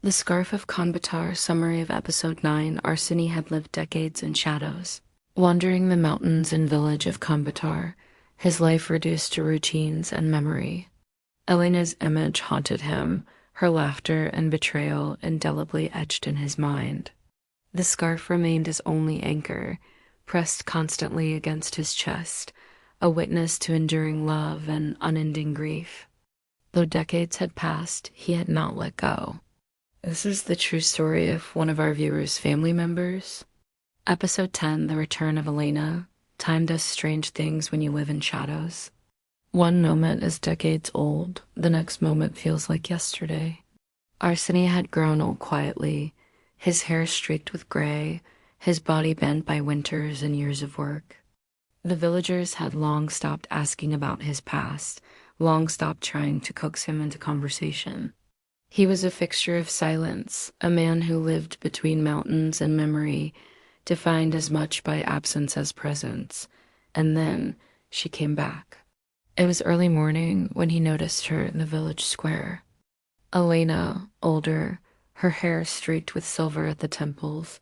The Scarf of Kunbatar summary of Episode 9. Arseny had lived decades in shadows. Wandering the mountains and village of Kunbatar, his life reduced to routines and memory. Elena's image haunted him, her laughter and betrayal indelibly etched in his mind. The scarf remained his only anchor, pressed constantly against his chest, a witness to enduring love and unending grief. Though decades had passed, he had not let go. This is the true story of one of our viewers' family members. Episode 10, The Return of Elena. Time does strange things when you live in shadows. One moment is decades old, the next moment feels like yesterday. Arseny had grown old quietly, his hair streaked with gray, his body bent by winters and years of work. The villagers had long stopped asking about his past, long stopped trying to coax him into conversation. He was a fixture of silence, a man who lived between mountains and memory, defined as much by absence as presence. And then she came back. It was early morning when he noticed her in the village square. Elena, older, her hair streaked with silver at the temples,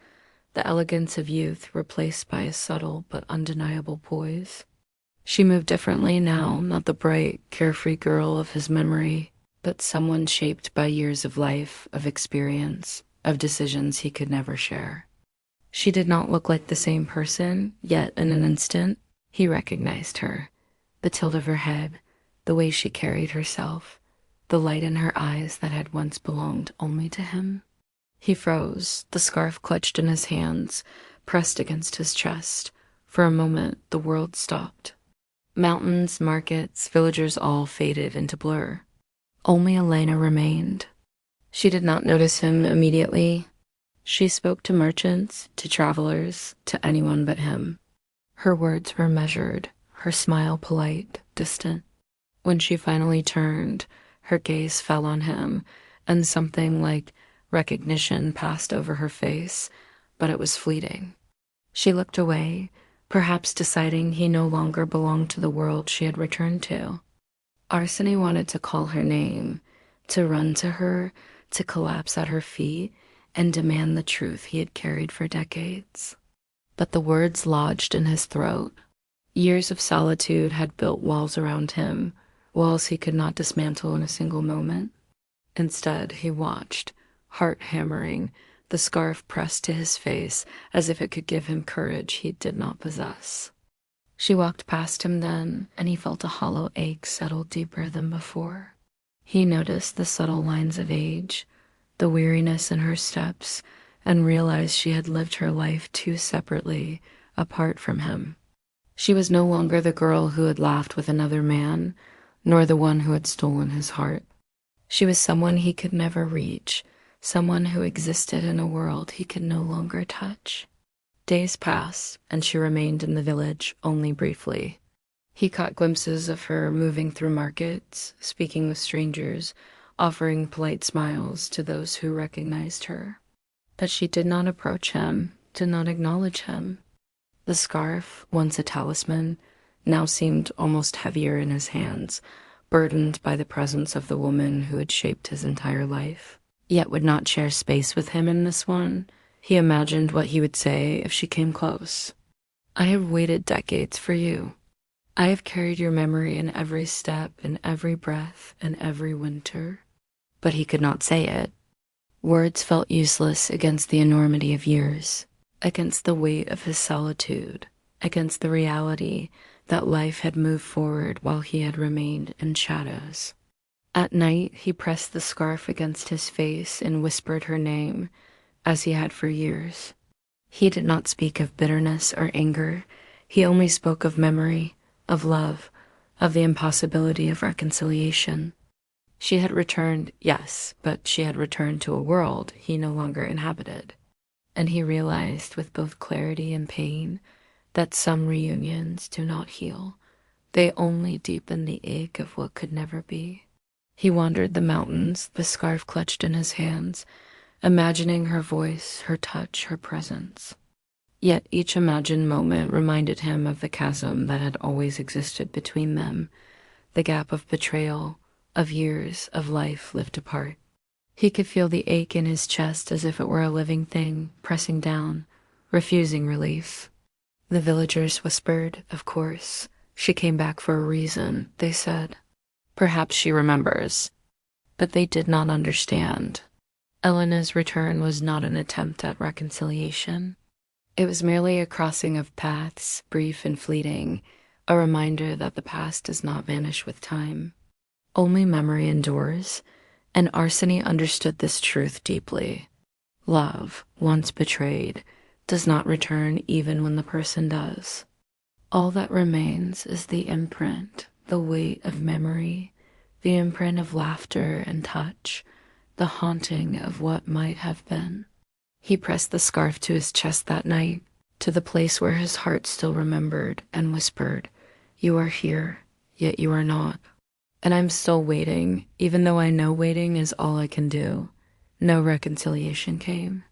the elegance of youth replaced by a subtle but undeniable poise. She moved differently now, not the bright, carefree girl of his memory, but someone shaped by years of life, of experience, of decisions he could never share. She did not look like the same person, yet in an instant, he recognized her. The tilt of her head, the way she carried herself, the light in her eyes that had once belonged only to him. He froze, the scarf clutched in his hands, pressed against his chest. For a moment, the world stopped. Mountains, markets, villagers all faded into blur. Only Elena remained. She did not notice him immediately. She spoke to merchants, to travelers, to anyone but him. Her words were measured, her smile polite, distant. When she finally turned, her gaze fell on him, and something like recognition passed over her face, but it was fleeting. She looked away, perhaps deciding he no longer belonged to the world she had returned to. Arseny wanted to call her name, to run to her, to collapse at her feet, and demand the truth he had carried for decades. But the words lodged in his throat. Years of solitude had built walls around him, walls he could not dismantle in a single moment. Instead, he watched, heart hammering, the scarf pressed to his face as if it could give him courage he did not possess. She walked past him then, and he felt a hollow ache settle deeper than before. He noticed the subtle lines of age, the weariness in her steps, and realized she had lived her life too separately, apart from him. She was no longer the girl who had laughed with another man, nor the one who had stolen his heart. She was someone he could never reach, someone who existed in a world he could no longer touch. Days passed, and she remained in the village only briefly. He caught glimpses of her moving through markets, speaking with strangers, offering polite smiles to those who recognized her. But she did not approach him, did not acknowledge him. The scarf, once a talisman, now seemed almost heavier in his hands, burdened by the presence of the woman who had shaped his entire life, yet would not share space with him in this one. He imagined what he would say if she came close. "I have waited decades for you. I have carried your memory in every step, in every breath, in every winter." But he could not say it. Words felt useless against the enormity of years, against the weight of his solitude, against the reality that life had moved forward while he had remained in shadows. At night, he pressed the scarf against his face and whispered her name, as he had for years. He did not speak of bitterness or anger. He only spoke of memory, of love, of the impossibility of reconciliation. She had returned, yes, but she had returned to a world he no longer inhabited. And he realized with both clarity and pain that some reunions do not heal. They only deepen the ache of what could never be. He wandered the mountains, the scarf clutched in his hands, imagining her voice, her touch, her presence. Yet each imagined moment reminded him of the chasm that had always existed between them, the gap of betrayal, of years of life lived apart. He could feel the ache in his chest as if it were a living thing, pressing down, refusing relief. The villagers whispered, of course. She came back for a reason, they said. Perhaps she remembers. But they did not understand. Elena's return was not an attempt at reconciliation. It was merely a crossing of paths, brief and fleeting, a reminder that the past does not vanish with time. Only memory endures, and Arseny understood this truth deeply. Love, once betrayed, does not return even when the person does. All that remains is the imprint, the weight of memory, the imprint of laughter and touch, the haunting of what might have been. He pressed the scarf to his chest that night, to the place where his heart still remembered, and whispered, "You are here, yet you are not. And I'm still waiting, even though I know waiting is all I can do." No reconciliation came.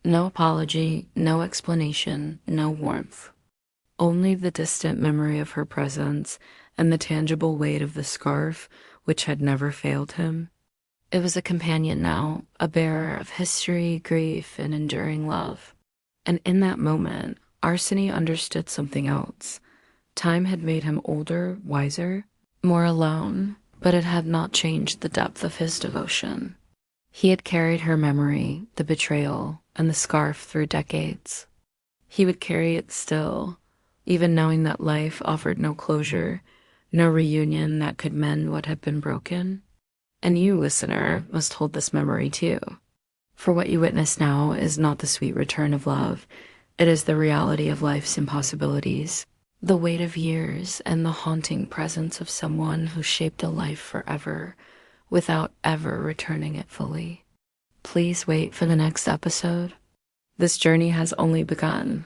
No apology, no explanation, no warmth. Only the distant memory of her presence and the tangible weight of the scarf, which had never failed him. It was a companion now, a bearer of history, grief, and enduring love. And in that moment, Arseny understood something else. Time had made him older, wiser, more alone, but it had not changed the depth of his devotion. He had carried her memory, the betrayal, and the scarf through decades. He would carry it still, even knowing that life offered no closure, no reunion that could mend what had been broken. And you, listener, must hold this memory too. For what you witness now is not the sweet return of love. It is the reality of life's impossibilities, the weight of years, and the haunting presence of someone who shaped a life forever without ever returning it fully. Please wait for the next episode. This journey has only begun.